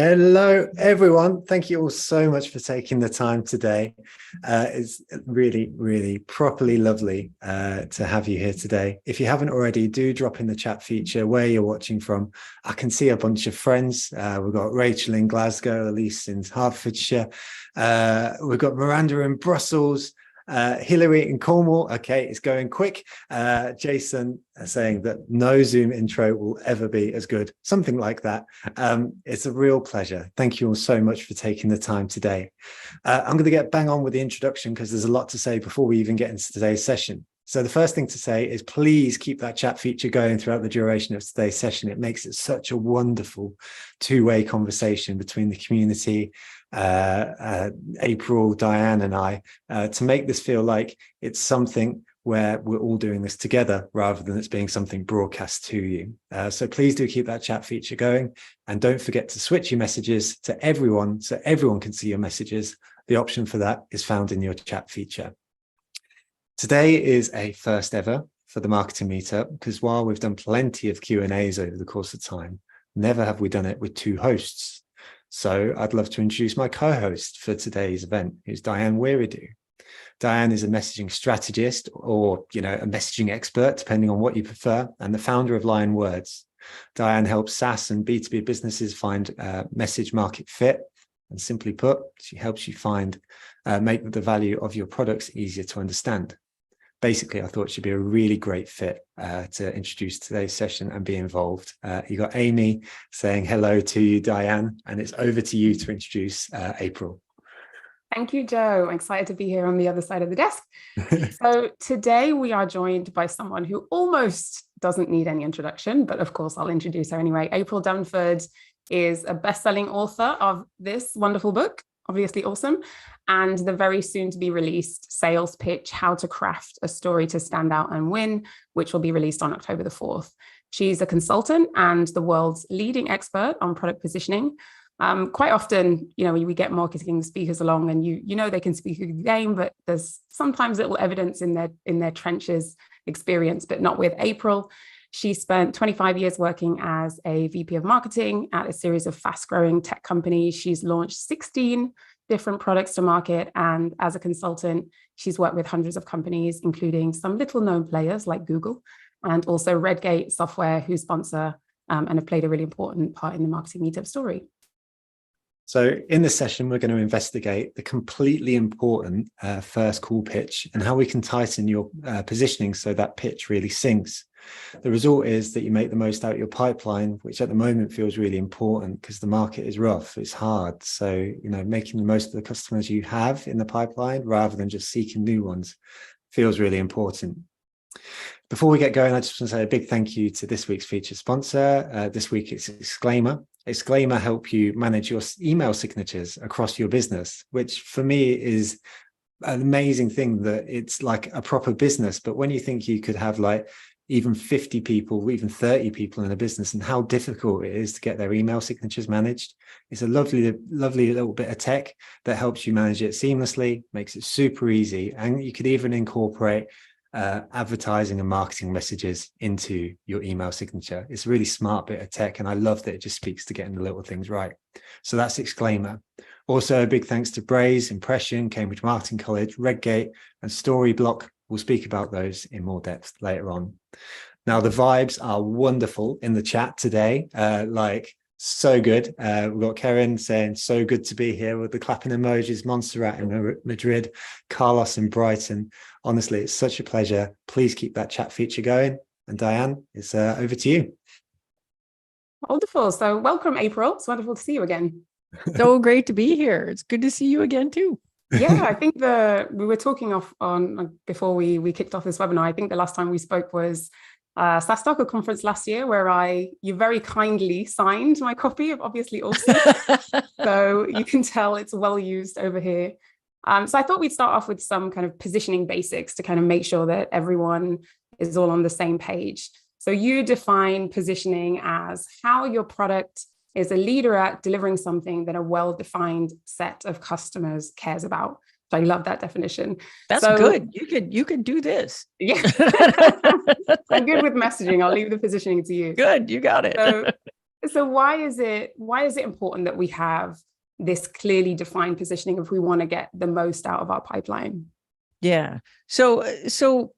Hello, everyone. Thank you all so much for taking the time today. It's really, really properly lovely to have you here today. If you haven't already, do drop in the chat feature where you're watching from. I can see a bunch of friends. We've got Rachel in Glasgow, Elise in Hertfordshire. We've got Miranda in Brussels. Hillary in Cornwall. Okay, it's going quick. Jason saying that no Zoom intro will ever be as good. Something like that. It's a real pleasure. Thank you all so much for taking the time today. I'm going to get bang on with the introduction because there's a lot to say before we even get into today's session. So the first thing to say is please keep that chat feature going throughout the duration of today's session. It makes it such a wonderful two-way conversation between the community, April, Diane, and I, to make this feel like it's something where we're all doing this together rather than it's being something broadcast to you. So please do keep that chat feature going, and don't forget to switch your messages to everyone so everyone can see your messages. The option for that is found in your chat feature. Today is a first ever for the Marketing Meetup, because while we've done plenty of Q&As over the course of time, never have we done it with two hosts. So I'd love to introduce my co-host for today's event, who's Diane Weiridu. Diane is a messaging strategist, or a messaging expert, depending on what you prefer, and the founder of Lion Words. Diane helps SaaS and B2B businesses find message market fit. And simply put, she helps you make the value of your products easier to understand. Basically, I thought she'd be a really great fit to introduce today's session and be involved. You got Amy saying hello to you, Diane, and it's over to you to introduce April. Thank you, Joe. I'm excited to be here on the other side of the desk. So today we are joined by someone who almost doesn't need any introduction, but of course I'll introduce her anyway. April Dunford is a best-selling author of this wonderful book, obviously awesome, and the very soon to be released sales pitch, How to Craft a Story to Stand Out and Win, which will be released on October the 4th. She's a consultant and the world's leading expert on product positioning. Quite often, we get marketing speakers along and they can speak a good game, but there's sometimes little evidence in their trenches experience, but not with April. She spent 25 years working as a VP of marketing at a series of fast-growing tech companies. She's launched 16 different products to market. And as a consultant, she's worked with hundreds of companies, including some little-known players like Google, and also Redgate Software, who sponsor and have played a really important part in the Marketing Meetup story. So in this session, we're going to investigate the completely important first call pitch and how we can tighten your positioning so that pitch really sinks. The result is that you make the most out of your pipeline, which at the moment feels really important because the market is rough, it's hard. So, making the most of the customers you have in the pipeline rather than just seeking new ones feels really important. Before we get going, I just want to say a big thank you to this week's featured sponsor. This week it's Exclaimer. Exclaimer help you manage your email signatures across your business, which for me is an amazing thing that it's like a proper business. But when you think you could have even 50 people, even 30 people in a business, and how difficult it is to get their email signatures managed, it's a lovely, lovely little bit of tech that helps you manage it seamlessly, makes it super easy. And you could even incorporate advertising and marketing messages into your email signature. It's a really smart bit of tech, and I love that it just speaks to getting the little things right. So that's Exclaimer. Also, a big thanks to Braze, Impression, Cambridge Marketing College, Redgate, and Storyblock. We'll speak about those in more depth later on. Now, the vibes are wonderful in the chat today, so good. We've got Karen saying, so good to be here with the clapping emojis, Montserrat in Madrid, Carlos in Brighton. Honestly, it's such a pleasure. Please keep that chat feature going. And Diane, it's over to you. Wonderful. So welcome, April. It's wonderful to see you again. So great to be here. It's good to see you again, too. Yeah, I think we were talking before we kicked off this webinar. I think the last time we spoke was SaaS Talker conference last year, where you very kindly signed my copy of Obviously Awesome. So you can tell it's well used over here. So I thought we'd start off with some kind of positioning basics to kind of make sure that everyone is all on the same page. So you define positioning as how your product is a leader at delivering something that a well-defined set of customers cares about. So I love that definition. That's good. You could do this. Yeah. I'm good with messaging. I'll leave the positioning to you. Good. You got it. So So why is it important that we have this clearly defined positioning if we want to get the most out of our pipeline? Yeah. So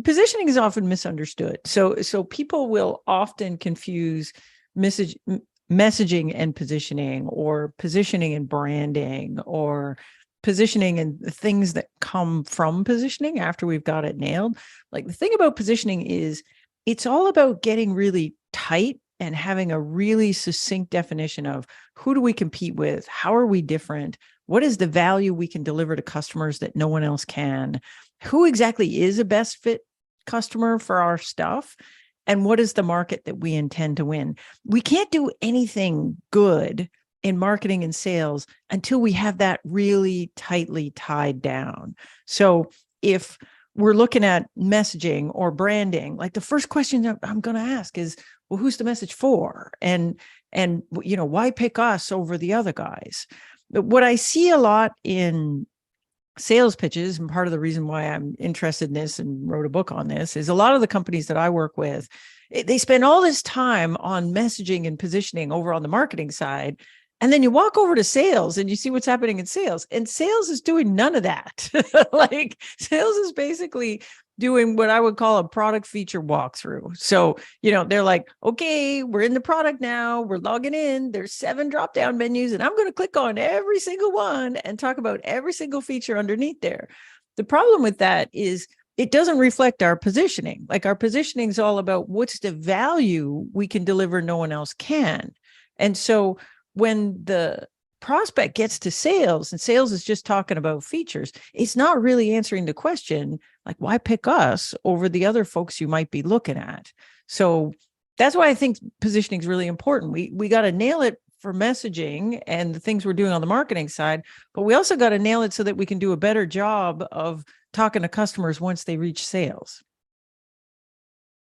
positioning is often misunderstood. So people will often confuse messaging and positioning, or positioning and branding, or positioning and the things that come from positioning after we've got it nailed. Like, the thing about positioning is it's all about getting really tight and having a really succinct definition of who do we compete with? How are we different? What is the value we can deliver to customers that no one else can? Who exactly is a best fit customer for our stuff? And what is the market that we intend to win? We can't do anything good in marketing and sales until we have that really tightly tied down. So if we're looking at messaging or branding, like, the first question that I'm going to ask is, well, who's the message for? And why pick us over the other guys? But what I see a lot in sales pitches, and part of the reason why I'm interested in this and wrote a book on this, is a lot of the companies that I work with, they spend all this time on messaging and positioning over on the marketing side. And then you walk over to sales and you see what's happening in sales, and sales is doing none of that. Like, sales is basically doing what I would call a product feature walkthrough. So, they're like, okay, we're in the product now, we're logging in, there's 7 drop-down menus, and I'm going to click on every single one and talk about every single feature underneath there. The problem with that is it doesn't reflect our positioning. Like, our positioning is all about what's the value we can deliver no one else can. And so when the prospect gets to sales and sales is just talking about features, it's not really answering the question, like, why pick us over the other folks you might be looking at? So that's why I think positioning is really important. We got to nail it for messaging and the things we're doing on the marketing side, but we also got to nail it so that we can do a better job of talking to customers once they reach sales.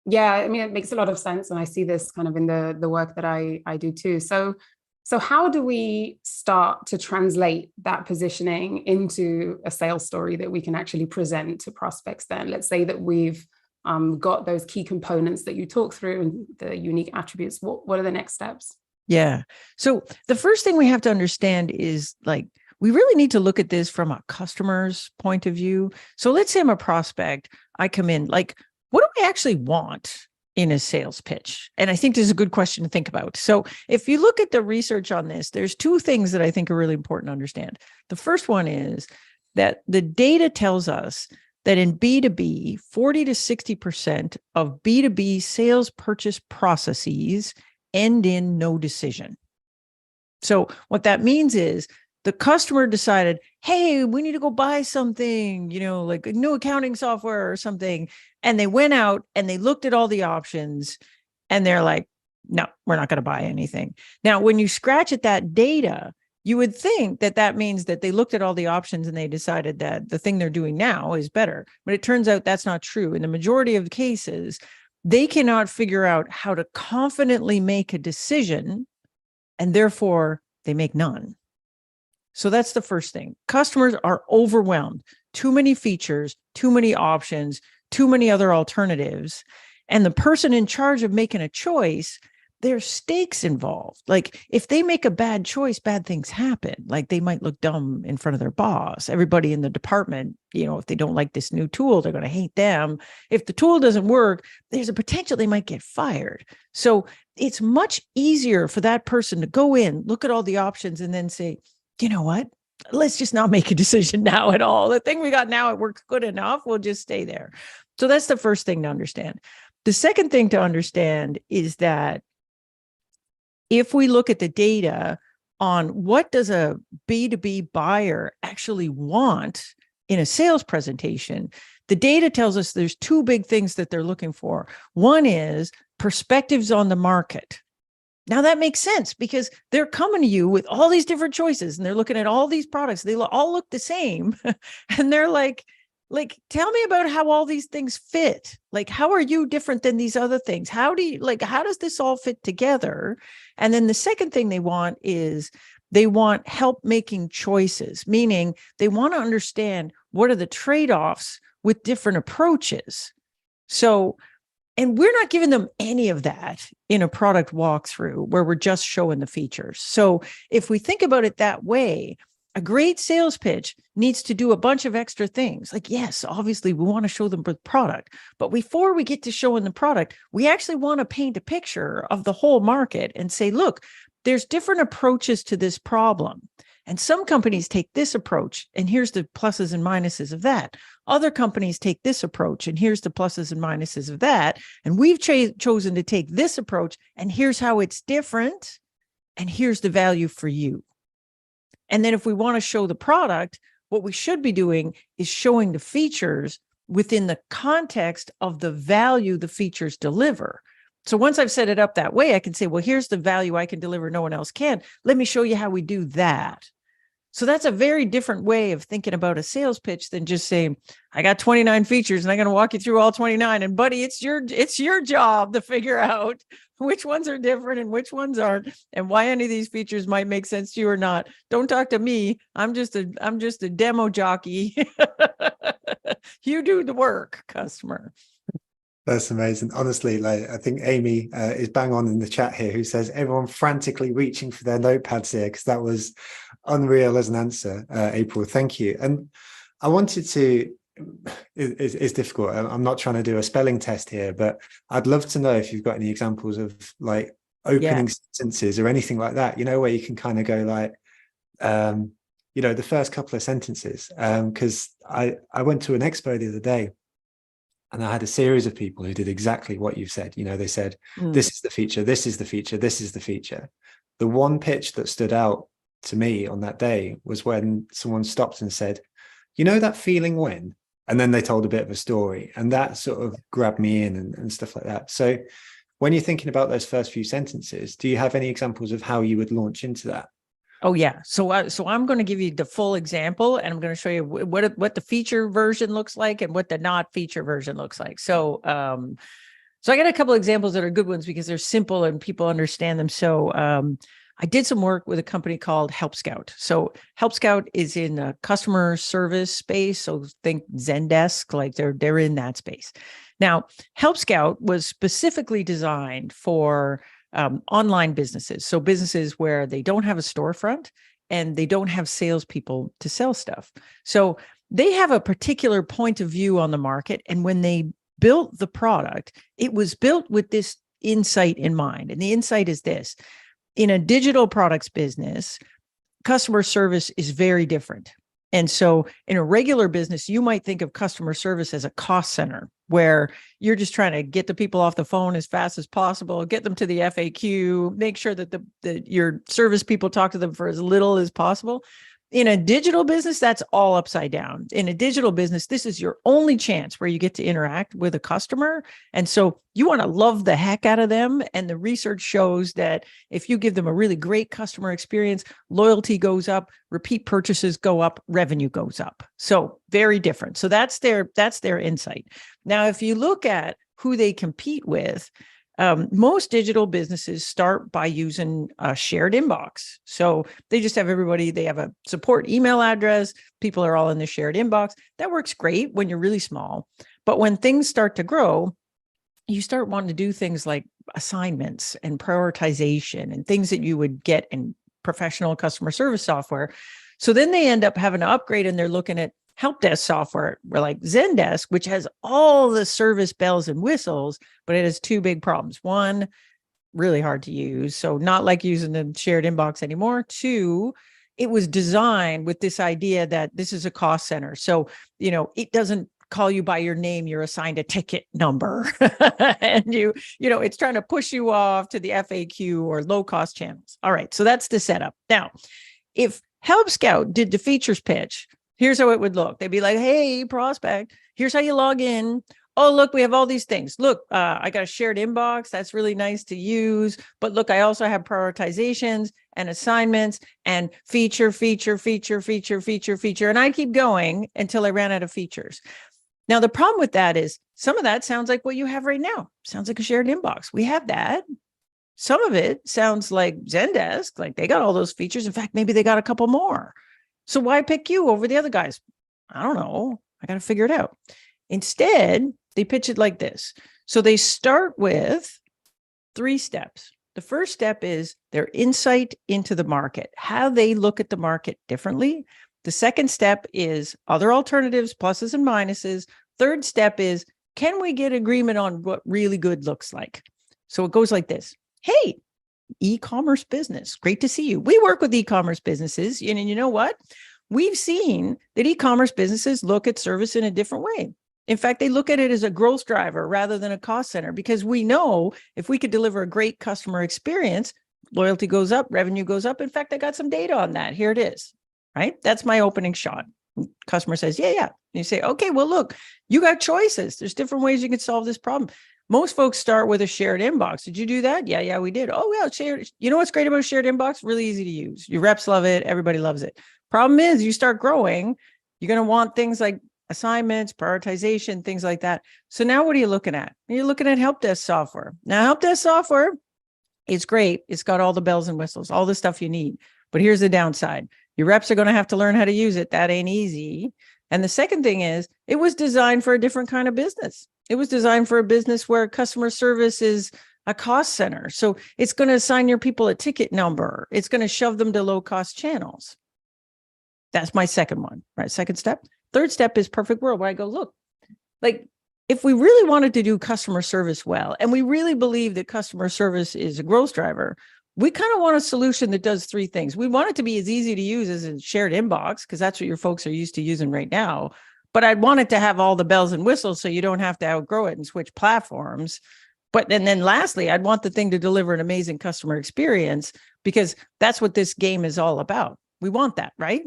Yeah, I mean, it makes a lot of sense. And I see this kind of in the work that I do too. So how do we start to translate that positioning into a sales story that we can actually present to prospects then? Let's say that we've got those key components that you talk through and the unique attributes. What are the next steps? Yeah. So the first thing we have to understand is, like, we really need to look at this from a customer's point of view. So let's say I'm a prospect. I come in, like, what do I actually want in a sales pitch? And I think this is a good question to think about. So if you look at the research on this, there's 2 things that I think are really important to understand. The first one is that the data tells us that in B2B, 40 to 60% of B2B sales purchase processes end in no decision. So what that means is the customer decided, hey, we need to go buy something, like a new accounting software or something. And they went out and they looked at all the options and they're like, no, we're not going to buy anything. Now, when you scratch at that data, you would think that that means that they looked at all the options and they decided that the thing they're doing now is better. But it turns out that's not true. In the majority of the cases, they cannot figure out how to confidently make a decision, and therefore they make none. So that's the first thing. Customers are overwhelmed. Too many features, too many options, too many other alternatives. And the person in charge of making a choice, there's stakes involved. Like, if they make a bad choice, bad things happen. Like, they might look dumb in front of their boss. Everybody in the department, if they don't like this new tool, they're going to hate them. If the tool doesn't work, there's a potential they might get fired. So it's much easier for that person to go in, look at all the options, and then say, you know what? Let's just not make a decision now at all. The thing we got now, it works good enough. We'll just stay there. So that's the first thing to understand. The second thing to understand is that if we look at the data on what does a B2B buyer actually want in a sales presentation, the data tells us there's 2 big things that they're looking for. One is perspectives on the market. Now that makes sense because they're coming to you with all these different choices and they're looking at all these products. They all look the same. And they're like, tell me about how all these things fit. Like, how are you different than these other things? How does this all fit together? And then the second thing they want is they want help making choices, meaning they want to understand what are the trade-offs with different approaches. So And we're not giving them any of that in a product walkthrough where we're just showing the features. So if we think about it that way, a great sales pitch needs to do a bunch of extra things. Like, yes, obviously we want to show them the product, but before we get to showing the product, we actually want to paint a picture of the whole market and say, look, there's different approaches to this problem. And some companies take this approach, and here's the pluses and minuses of that. Other companies take this approach, and here's the pluses and minuses of that. And we've chosen to take this approach, and here's how it's different, and here's the value for you. And then if we want to show the product, what we should be doing is showing the features within the context of the value the features deliver. So once I've set it up that way, I can say, well, here's the value I can deliver no one else can. Let me show you how we do that. So that's a very different way of thinking about a sales pitch than just saying, I got 29 features and I'm going to walk you through all 29. And buddy, it's your job to figure out which ones are different and which ones aren't, and why any of these features might make sense to you or not. Don't talk to me. I'm just a demo jockey. You do the work, customer. That's amazing. Honestly, like, I think Amy is bang on in the chat here, who says everyone frantically reaching for their notepads here, because that was unreal as an answer, April. Thank you. And I wanted to, it's difficult. I'm not trying to do a spelling test here, but I'd love to know if you've got any examples of like opening sentences or anything like that, you know, where you can kind of go like, you know, the first couple of sentences. Because I went to an expo the other day, and I had a series of people who did exactly what you've said. You know, they said, this is the feature, this is the feature, this is the feature. The one pitch that stood out to me on that day was when someone stopped and said, you know, that feeling when, and then they told a bit of a story, and that sort of grabbed me in and stuff like that. So when you're thinking about those first few sentences, do you have any examples of how you would launch into that? Oh yeah. So I'm going to give you the full example, and I'm going to show you what the feature version looks like and what the not feature version looks like. So I got a couple of examples that are good ones because they're simple and people understand them. So I did some work with a company called Help Scout. So Help Scout is in a customer service space. So think Zendesk, like they're in that space. Now, Help Scout was specifically designed for online businesses. So businesses where they don't have a storefront and they don't have salespeople to sell stuff. So they have a particular point of view on the market. And when they built the product, it was built with this insight in mind. And the insight is this: in a digital products business, customer service is very different. And so in a regular business, you might think of customer service as a cost center, where you're just trying to get the people off the phone as fast as possible, get them to the FAQ, make sure that your service people talk to them for as little as possible. In a digital business, that's all upside down. In a digital business, this is your only chance where you get to interact with a customer. And so you want to love the heck out of them. And the research shows that if you give them a really great customer experience, loyalty goes up, repeat purchases go up, revenue goes up. So very different. So that's their insight. Now, if you look at who they compete with, most digital businesses start by using a shared inbox. So they just have everybody, they have a support email address. People are all in the shared inbox. That works great when you're really small. But when things start to grow, you start wanting to do things like assignments and prioritization and things that you would get in professional customer service software. So then they end up having to upgrade, and they're looking at help desk software, where like Zendesk, which has all the service bells and whistles, but it has two big problems. One, really hard to use. So not like using the shared inbox anymore. Two, it was designed with this idea that this is a cost center. So, you know, it doesn't call you by your name. You're assigned a ticket number and you know, it's trying to push you off to the FAQ or low cost channels. All right. So that's the setup. Now, if Help Scout did the features pitch, here's how it would look. They'd be like, hey, prospect, here's how you log in. Oh, look, we have all these things. Look, I got a shared inbox. That's really nice to use. But look, I also have prioritizations and assignments and feature. And I keep going until I ran out of features. Now, the problem with that is some of that sounds like what you have right now. Sounds like a shared inbox. We have that. Some of it sounds like Zendesk, like they got all those features. In fact, maybe they got a couple more. So why pick you over the other guys? I don't know. I got to figure it out. Instead, they pitch it like this. So they start with 3 steps. The first step is their insight into the market, how they look at the market differently. The second step is other alternatives, pluses and minuses. Third step is, can we get agreement on what really good looks like? So it goes like this. Hey, e-commerce business, great to see you. We work with e-commerce businesses. And you know what? We've seen that e-commerce businesses look at service in a different way. In fact, they look at it as a growth driver rather than a cost center, because we know if we could deliver a great customer experience, loyalty goes up, revenue goes up. In fact, I got some data on that. Here it is, right? That's my opening shot. Customer says, yeah. And you say, okay, well, look, you got choices. There's different ways you can solve this problem. Most folks start with a shared inbox. Did you do that? Yeah, we did. Oh, yeah, shared. You know what's great about a shared inbox? Really easy to use. Your reps love it. Everybody loves it. Problem is, you start growing, you're going to want things like assignments, prioritization, things like that. So now what are you looking at? You're looking at help desk software. Now, help desk software, it's great. It's got all the bells and whistles, all the stuff you need. But here's the downside. Your reps are going to have to learn how to use it. That ain't easy. And the second thing is, it was designed for a different kind of business. It was designed for a business where customer service is a cost center. So it's going to assign your people a ticket number. It's going to shove them to low-cost channels. That's my second one, right? Second step. Third step is perfect world, where I go, look, like if we really wanted to do customer service well, and we really believe that customer service is a growth driver, we kind of want a solution that does 3 things. We want it to be as easy to use as a shared inbox, because that's what your folks are used to using right now. But I'd want it to have all the bells and whistles so you don't have to outgrow it and switch platforms. But then lastly, I'd want the thing to deliver an amazing customer experience, because that's what this game is all about. We want that, right?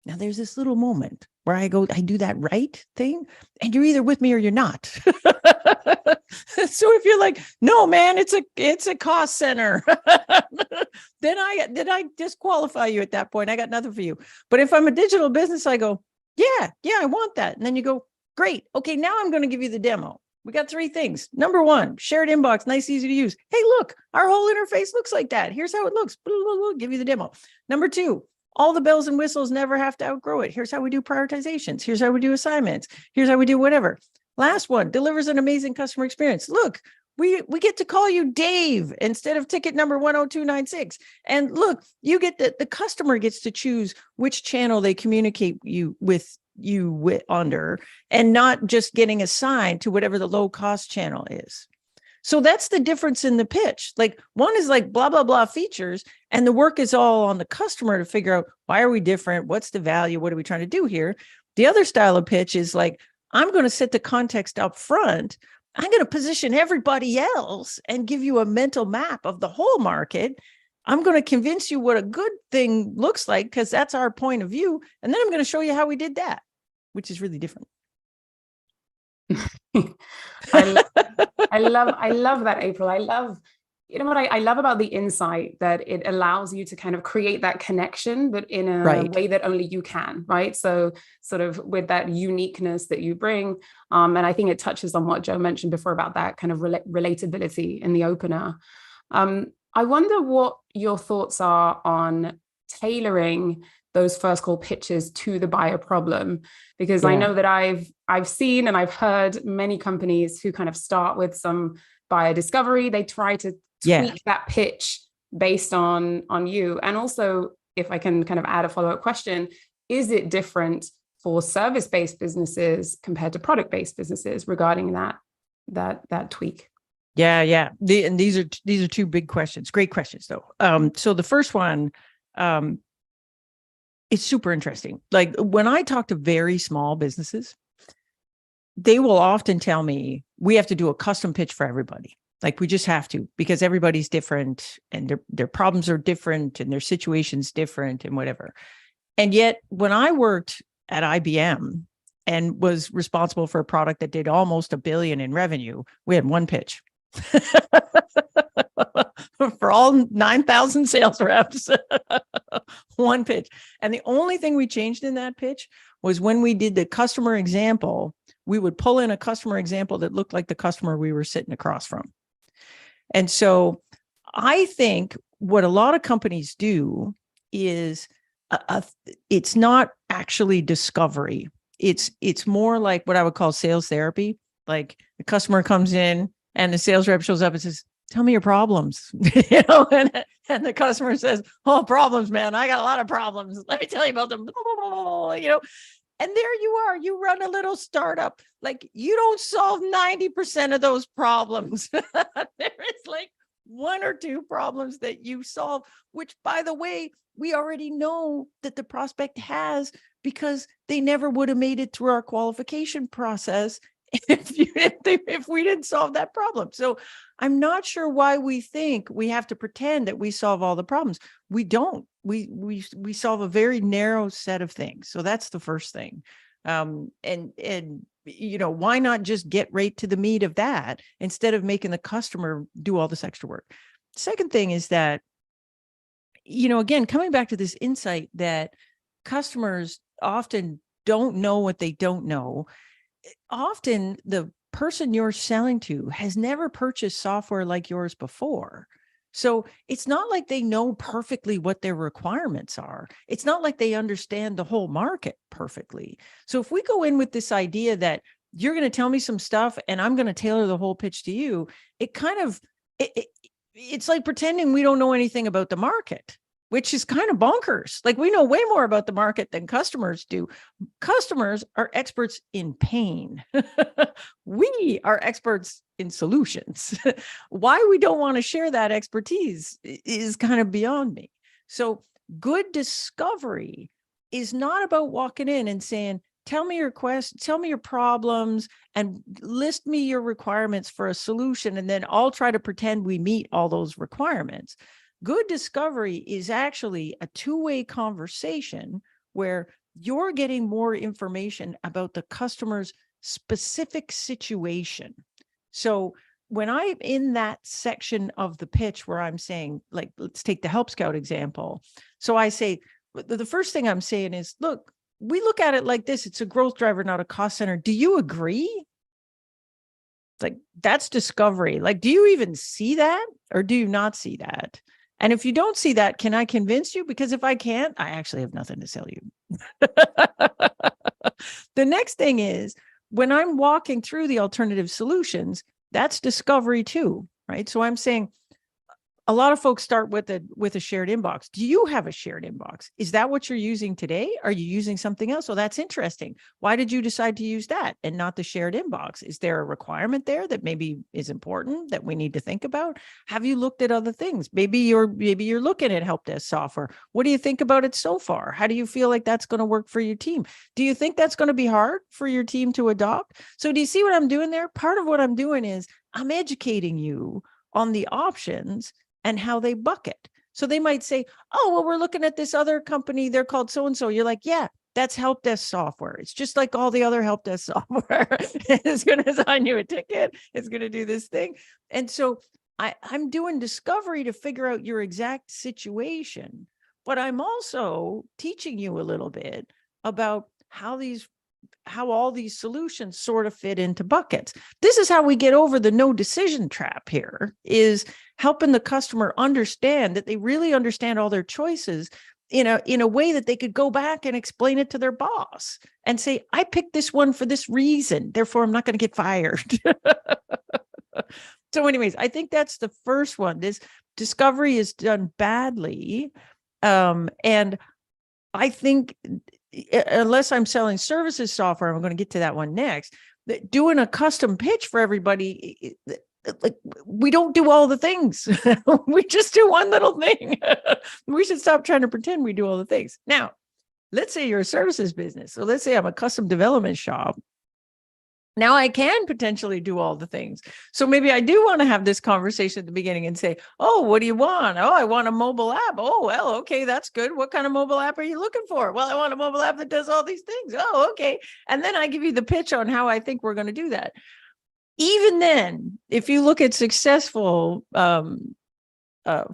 Now there's this little moment where I do that right thing, and you're either with me or you're not. So if you're like, no, man, it's a cost center, then I disqualify you at that point. I got nothing for you. But if I'm a digital business, I go, yeah, I want that. And then you go, great. Okay, now I'm going to give you the demo. We got 3 things. Number 1, shared inbox, nice, easy to use. Hey, look, our whole interface looks like that. Here's how it looks. Give you the demo. Number 2, all the bells and whistles, never have to outgrow it. Here's how we do prioritizations. Here's how we do assignments. Here's how we do whatever. Last one, delivers an amazing customer experience. Look, we get to call you Dave instead of ticket number 10296. And look, you get the customer gets to choose which channel they communicate with under, and not just getting assigned to whatever the low cost channel is. So that's the difference in the pitch. Like, one is like blah, blah, blah features, and the work is all on the customer to figure out, why are we different? What's the value? What are we trying to do here? The other style of pitch is like, I'm going to set the context up front. I'm going to position everybody else and give you a mental map of the whole market. I'm going to convince you what a good thing looks like, because that's our point of view. And then I'm going to show you how we did that, which is really different. I love that, April. I love, you know what I love about the insight, that it allows you to kind of create that connection, but in a way that only you can, right? So sort of with that uniqueness that you bring. And I think it touches on what Joe mentioned before about that kind of relatability in the opener. I wonder what your thoughts are on tailoring those first call pitches to the buyer problem, because I know that I've seen and I've heard many companies who kind of start with some buyer discovery. They try to tweak that pitch based on you. And also, if I can kind of add a follow-up question, is it different for service-based businesses compared to product-based businesses regarding that tweak? Yeah. And these are 2 big questions. Great questions, though. So the first one, it's super interesting. Like, when I talk to very small businesses, they will often tell me, we have to do a custom pitch for everybody. Like, we just have to, because everybody's different, and their problems are different, and their situation's different, and whatever. And yet, when I worked at IBM and was responsible for a product that did almost $1 billion in revenue, we had 1 pitch. For all 9,000 sales reps, 1 pitch. And the only thing we changed in that pitch was, when we did the customer example, we would pull in a customer example that looked like the customer we were sitting across from. And so I think what a lot of companies do is it's not actually discovery. It's more like what I would call sales therapy. Like the customer comes in and the sales rep shows up and says, tell me your problems, and the customer says, oh, problems, man. I got a lot of problems. Let me tell you about them, and there you are. You run a little startup. Like you don't solve 90% of those problems. There is like 1 or 2 problems that you solve, which, by the way, we already know that the prospect has, because they never would have made it through our qualification process if we didn't solve that problem. So I'm not sure why we think we have to pretend that we solve all the problems. We don't. We solve a very narrow set of things. So that's the first thing. And why not just get right to the meat of that instead of making the customer do all this extra work? Second thing is that, again, coming back to this insight that customers often don't know what they don't know. Often the person you're selling to has never purchased software like yours before. So it's not like they know perfectly what their requirements are. It's not like they understand the whole market perfectly. So if we go in with this idea that you're going to tell me some stuff and I'm going to tailor the whole pitch to you, it's like pretending we don't know anything about the market, which is kind of bonkers. Like we know way more about the market than customers do. Customers are experts in pain. We are experts in solutions. Why we don't want to share that expertise is kind of beyond me. So good discovery is not about walking in and saying, tell me your questions, tell me your problems, and list me your requirements for a solution. And then I'll try to pretend we meet all those requirements. Good discovery is actually a two-way conversation where you're getting more information about the customer's specific situation. So when I'm in that section of the pitch where I'm saying, like, let's take the Help Scout example. So I say, the first thing I'm saying is, look, we look at it like this. It's a growth driver, not a cost center. Do you agree? Like, that's discovery. Like, do you even see that or do you not see that? And if you don't see that, can I convince you? Because if I can't, I actually have nothing to sell you. The next thing is, when I'm walking through the alternative solutions, that's discovery too, right? So I'm saying, a lot of folks start with a shared inbox. Do you have a shared inbox? Is that what you're using today? Are you using something else? Oh, that's interesting. Why did you decide to use that and not the shared inbox? Is there a requirement there that maybe is important that we need to think about? Have you looked at other things? Maybe you're looking at help desk software. What do you think about it so far? How do you feel like that's going to work for your team? Do you think that's going to be hard for your team to adopt? So do you see what I'm doing there? Part of what I'm doing is I'm educating you on the options and how they bucket. So they might say, oh, well, we're looking at this other company. They're called so-and-so. You're like, yeah, that's help desk software. It's just like all the other help desk software. It's going to assign you a ticket. It's going to do this thing. And so I'm doing discovery to figure out your exact situation, but I'm also teaching you a little bit about how all these solutions sort of fit into buckets. This is how we get over the no decision trap here, is helping the customer understand that they really understand all their choices in a way that they could go back and explain it to their boss and say, I picked this one for this reason, therefore I'm not going to get fired. So anyways, I think that's the first one. This discovery is done badly. And I think, unless I'm selling services software, I'm going to get to that one next, that doing a custom pitch for everybody, like, we don't do all the things. We just do one little thing. We should stop trying to pretend we do all the things. Now, let's say you're a services business. So let's say I'm a custom development shop. Now I can potentially do all the things. So maybe I do want to have this conversation at the beginning and say, oh, what do you want? Oh, I want a mobile app. Oh, well, okay, that's good. What kind of mobile app are you looking for? Well, I want a mobile app that does all these things. Oh, okay. And then I give you the pitch on how I think we're going to do that. Even then, if you look at successful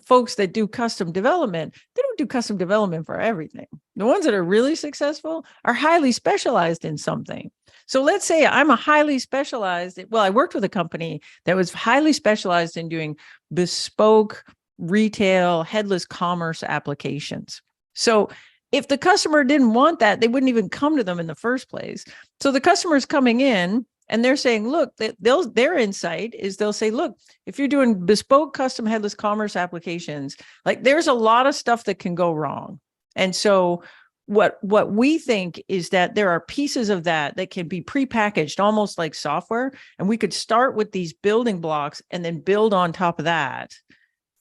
folks that do custom development, they don't do custom development for everything. The ones that are really successful are highly specialized in something. So let's say I'm a highly specialized, I worked with a company that was highly specialized in doing bespoke retail headless commerce applications. So if the customer didn't want that, they wouldn't even come to them in the first place. So the customer's coming in And they're saying, look, their insight is they'll say, look, if you're doing bespoke custom headless commerce applications, like there's a lot of stuff that can go wrong. And so what we think is that there are pieces of that can be prepackaged almost like software. And we could start with these building blocks and then build on top of that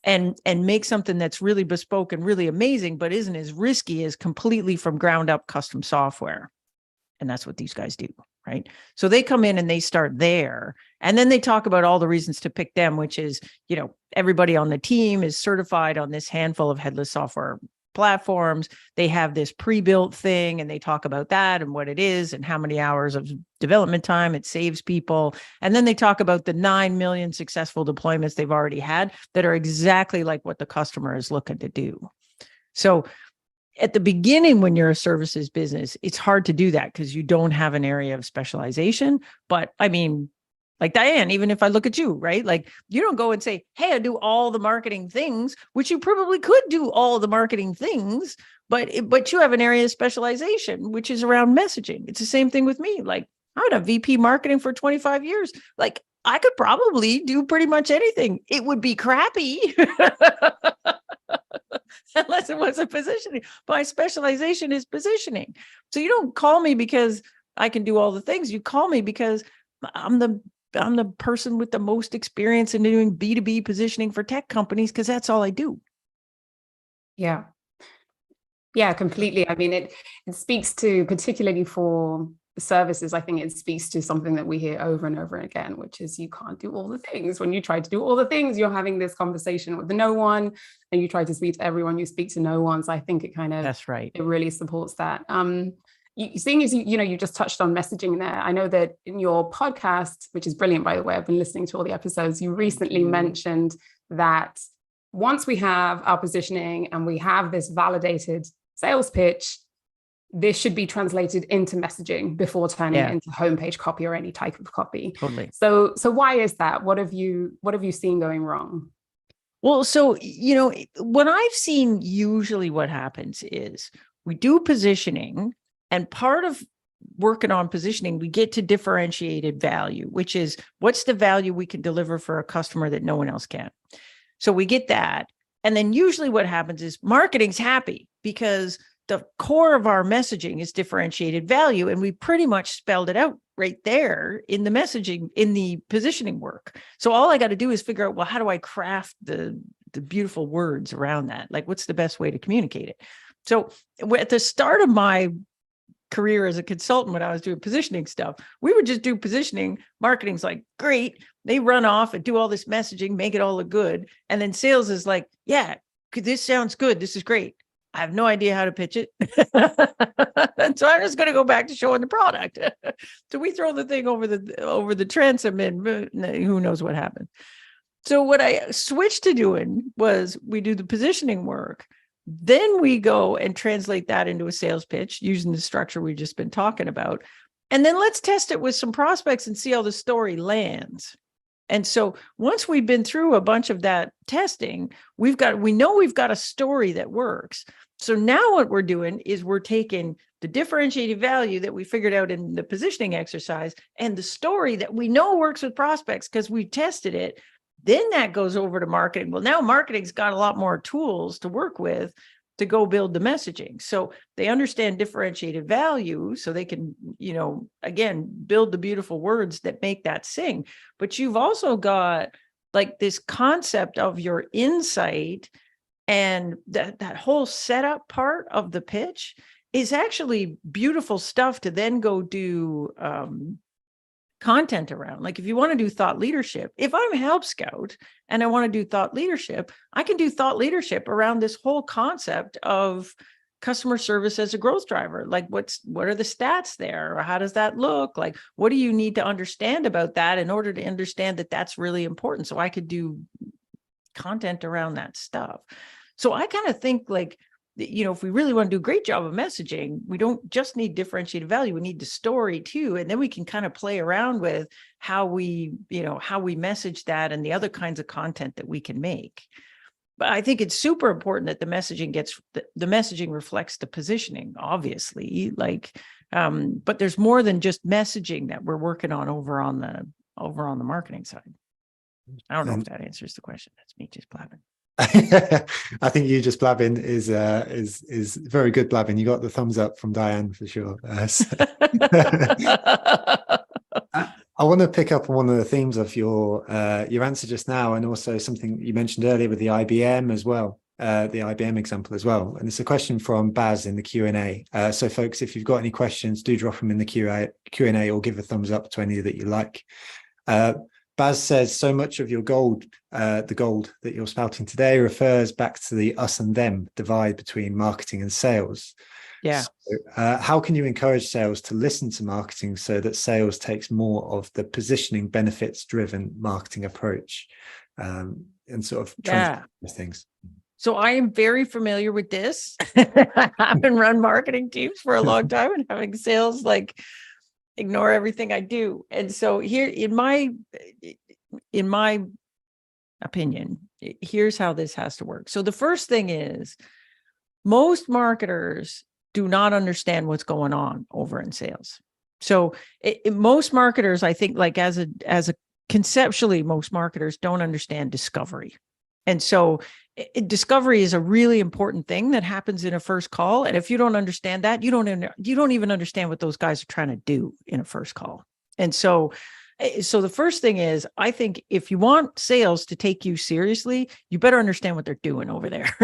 and make something that's really bespoke and really amazing, but isn't as risky as completely from ground up custom software. And that's what these guys do, right? So they come in and they start there. And then they talk about all the reasons to pick them, which is, everybody on the team is certified on this handful of headless software platforms. They have this pre-built thing and they talk about that and what it is and how many hours of development time it saves people. And then they talk about the 9 million successful deployments they've already had that are exactly like what the customer is looking to do. So at the beginning, when you're a services business, it's hard to do that because you don't have an area of specialization. But I mean, like Diane, even if I look at you, right? Like you don't go and say, hey, I do all the marketing things, which you probably could do all the marketing things, but you have an area of specialization, which is around messaging. It's the same thing with me. Like I had a VP marketing for 25 years. Like I could probably do pretty much anything. It would be crappy. Unless it wasn't positioning. My specialization is positioning. So you don't call me because I can do all the things. You call me because I'm the person with the most experience in doing B2B positioning for tech companies because that's all I do. Yeah. Yeah, completely. I mean, it speaks to, particularly for services, I think it speaks to something that we hear over and over again, which is you can't do all the things. When you try to do all the things, you're having this conversation with the no one, and you try to speak to everyone, you speak to no one. So I think it kind of, that's right. It really supports that. Seeing as you just touched on messaging there, I know that in your podcast, which is brilliant, by the way, I've been listening to all the episodes, you recently mentioned that once we have our positioning and we have this validated sales pitch, this should be translated into messaging before turning it into homepage copy or any type of copy. Totally. So why is that? What have you seen going wrong? Well, so, what I've seen, usually what happens is we do positioning, and part of working on positioning, we get to differentiated value, which is what's the value we can deliver for a customer that no one else can. So we get that. And then usually what happens is marketing's happy because the core of our messaging is differentiated value. And we pretty much spelled it out right there in the messaging, in the positioning work. So all I got to do is figure out, well, how do I craft the beautiful words around that? Like, what's the best way to communicate it? So at the start of my career as a consultant, when I was doing positioning stuff, we would just do positioning. Marketing's like, great. They run off and do all this messaging, make it all look good. And then sales is like, yeah, this sounds good. This is great. I have no idea how to pitch it. And so I'm just going to go back to showing the product. So we throw the thing over the transom and who knows what happened. So what I switched to doing was we do the positioning work. Then we go and translate that into a sales pitch using the structure we've just been talking about. And then let's test it with some prospects and see how the story lands. And so once we've been through a bunch of that testing, we know we've got a story that works. So now what we're doing is we're taking the differentiated value that we figured out in the positioning exercise and the story that we know works with prospects because we tested it. Then that goes over to marketing. Well, now marketing's got a lot more tools to work with to go build the messaging. So they understand differentiated value so they can, again, build the beautiful words that make that sing. But you've also got like this concept of your insight, and that whole setup part of the pitch is actually beautiful stuff to then go do content around. Like if you want to do thought leadership, if I'm a Help Scout and I want to do thought leadership, I can do thought leadership around this whole concept of customer service as a growth driver. Like what are the stats there? Or how does that look? Like, what do you need to understand about that in order to understand that that's really important? So I could do content around that stuff. So I kind of think like, if we really want to do a great job of messaging, we don't just need differentiated value. We need the story too. And then we can kind of play around with how we message that and the other kinds of content that we can make. But I think it's super important that the messaging reflects the positioning, obviously. Like But there's more than just messaging that we're working on over on the marketing side. I don't know if that answers the question. That's me just blabbing. I think you just blabbing is very good blabbing. You got the thumbs up from Diane for sure. I want to pick up on one of the themes of your answer just now, and also something you mentioned earlier with the IBM as well, the IBM example as well. And it's a question from Baz in the Q&A. So folks, if you've got any questions, do drop them in the Q&A or give a thumbs up to any that you like. Baz says, so much of your gold, the gold that you're spouting today refers back to the us and them divide between marketing and sales. Yeah. So, how can you encourage sales to listen to marketing so that sales takes more of the positioning benefits driven marketing approach, and sort of things? So I am very familiar with this. I haven't run marketing teams for a long time, and having sales ignore everything I do. And so here, in my opinion, here's how this has to work. So the first thing is, most marketers do not understand what's going on over in sales. So most marketers, I think, as a conceptually, most marketers don't understand discovery. And so discovery is a really important thing that happens in a first call. And if you don't understand that, you don't even understand what those guys are trying to do in a first call. And so the first thing is, I think if you want sales to take you seriously, you better understand what they're doing over there.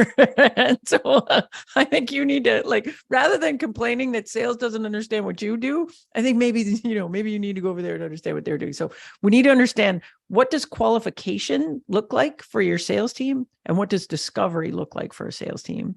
And so I think you need to, rather than complaining that sales doesn't understand what you do, I think maybe you need to go over there and understand what they're doing. So we need to understand, what does qualification look like for your sales team? And what does discovery look like for a sales team?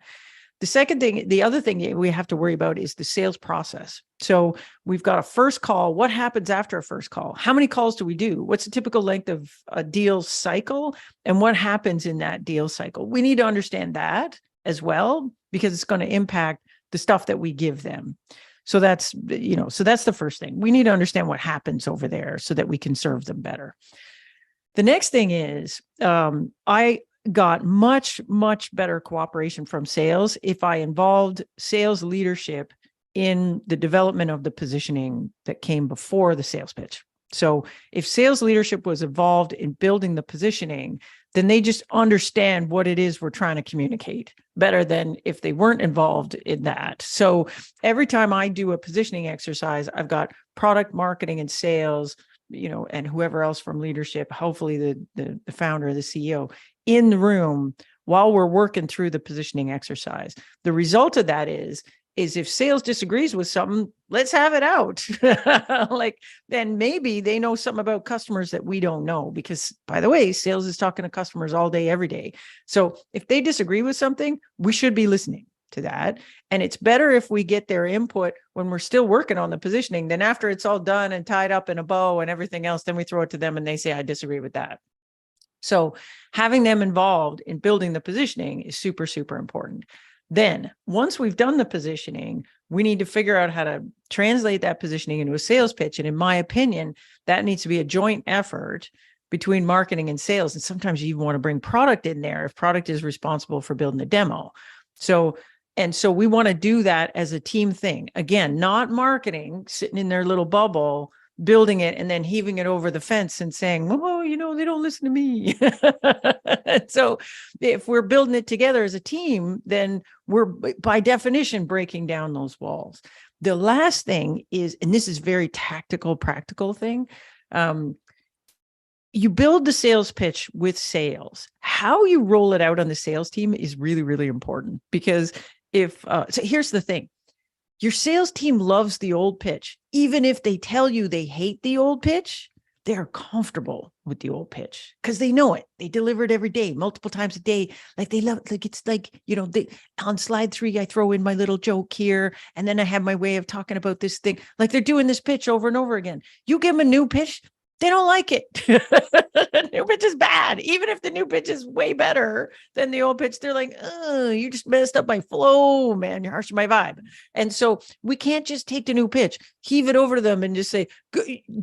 The other thing we have to worry about is the sales process. So we've got a first call. What happens after a first call? How many calls do we do? What's the typical length of a deal cycle? And what happens in that deal cycle? We need to understand that as well, because it's going to impact the stuff that we give them. So that's the first thing. We need to understand what happens over there so that we can serve them better. The next thing is, I got much, much better cooperation from sales if I involved sales leadership in the development of the positioning that came before the sales pitch. So if sales leadership was involved in building the positioning, then they just understand what it is we're trying to communicate better than if they weren't involved in that. So every time I do a positioning exercise, I've got product marketing and sales, and whoever else from leadership, hopefully the founder or the CEO, in the room while we're working through the positioning exercise. The result of that is if sales disagrees with something, let's have it out. Then maybe they know something about customers that we don't know, because, by the way, sales is talking to customers all day, every day. So if they disagree with something, we should be listening to that. And it's better if we get their input when we're still working on the positioning than after it's all done and tied up in a bow and everything else. Then we throw it to them and they say, I disagree with that. So having them involved in building the positioning is super, super important. Then once we've done the positioning, we need to figure out how to translate that positioning into a sales pitch. And in my opinion, that needs to be a joint effort between marketing and sales. And sometimes you even want to bring product in there if product is responsible for building the demo. So we want to do that as a team thing. Again, not marketing sitting in their little bubble, building it and then heaving it over the fence and saying, oh, they don't listen to me. So if we're building it together as a team, then we're by definition breaking down those walls. The last thing is, and this is very tactical, practical thing. You build the sales pitch with sales. How you roll it out on the sales team is really, really important, because so here's the thing. Your sales team loves the old pitch. Even if they tell you they hate the old pitch, they're comfortable with the old pitch because they know it. They deliver it every day, multiple times a day. They love it. It's on slide 3, I throw in my little joke here. And then I have my way of talking about this thing. They're doing this pitch over and over again. You give them a new pitch, they don't like it. The new pitch is bad. Even if the new pitch is way better than the old pitch, they're like, oh, you just messed up my flow, man. You're harshing my vibe. And so we can't just take the new pitch, heave it over to them and just say,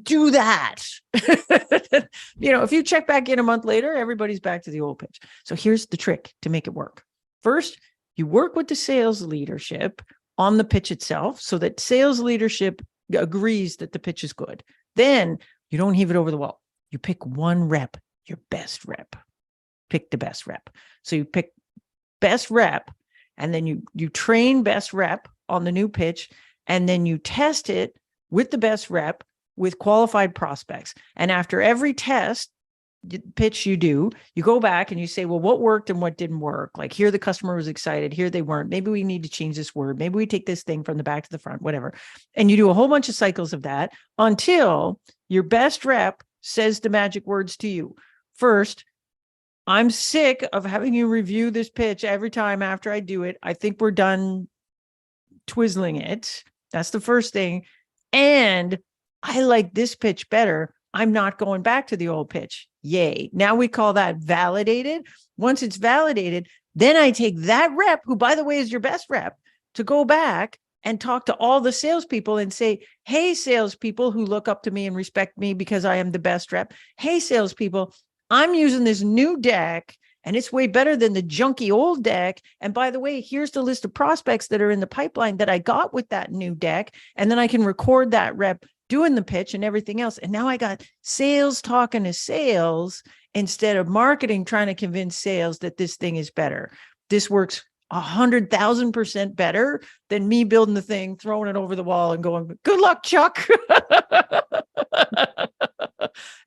do that. If you check back in a month later, everybody's back to the old pitch. So here's the trick to make it work. First, you work with the sales leadership on the pitch itself so that sales leadership agrees that the pitch is good. Then you don't heave it over the wall. You pick one rep, your best rep. Pick the best rep. So you pick best rep, and then you train best rep on the new pitch, and then you test it with the best rep with qualified prospects. And after every test pitch you do, you go back and you say, well, what worked and what didn't work? Like, here the customer was excited, here they weren't. Maybe we need to change this word. Maybe we take this thing from the back to the front, whatever. And you do a whole bunch of cycles of that until your best rep says the magic words to you. First, I'm sick of having you review this pitch every time after I do it. I think we're done twizzling it. That's the first thing. And I like this pitch better. I'm not going back to the old pitch. Yay. Now we call that validated. Once it's validated, then I take that rep, who, by the way, is your best rep, to go back and talk to all the salespeople and say, hey, salespeople who look up to me and respect me because I am the best rep. Hey, salespeople, I'm using this new deck and it's way better than the junky old deck. And by the way, here's the list of prospects that are in the pipeline that I got with that new deck. And then I can record that rep doing the pitch and everything else. And now I got sales talking to sales instead of marketing trying to convince sales that this thing is better. This works 100,000% better than me building the thing, throwing it over the wall and going, good luck, Chuck.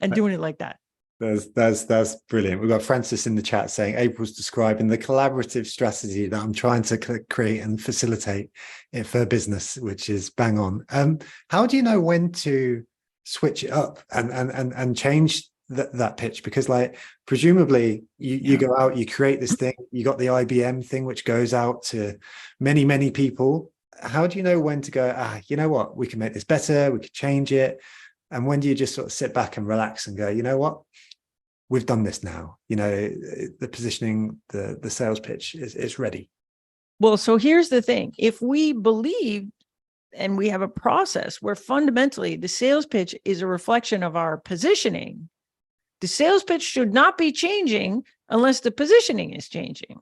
And doing it like that. That's brilliant. We've got Francis in the chat saying April's describing the collaborative strategy that I'm trying to create and facilitate it for business, which is bang on. How do you know when to switch it up and change that pitch? Because, like, presumably you go out, you create this thing, you got the IBM thing which goes out to many people. How do you know when to go, you know what, we can make this better, we could change it? And when do you just sort of sit back and relax and go, you know what, we've done this now, you know, the positioning, the sales pitch is ready? Well, so here's the thing. If we believe and we have a process where fundamentally the sales pitch is a reflection of our positioning, the sales pitch should not be changing unless the positioning is changing.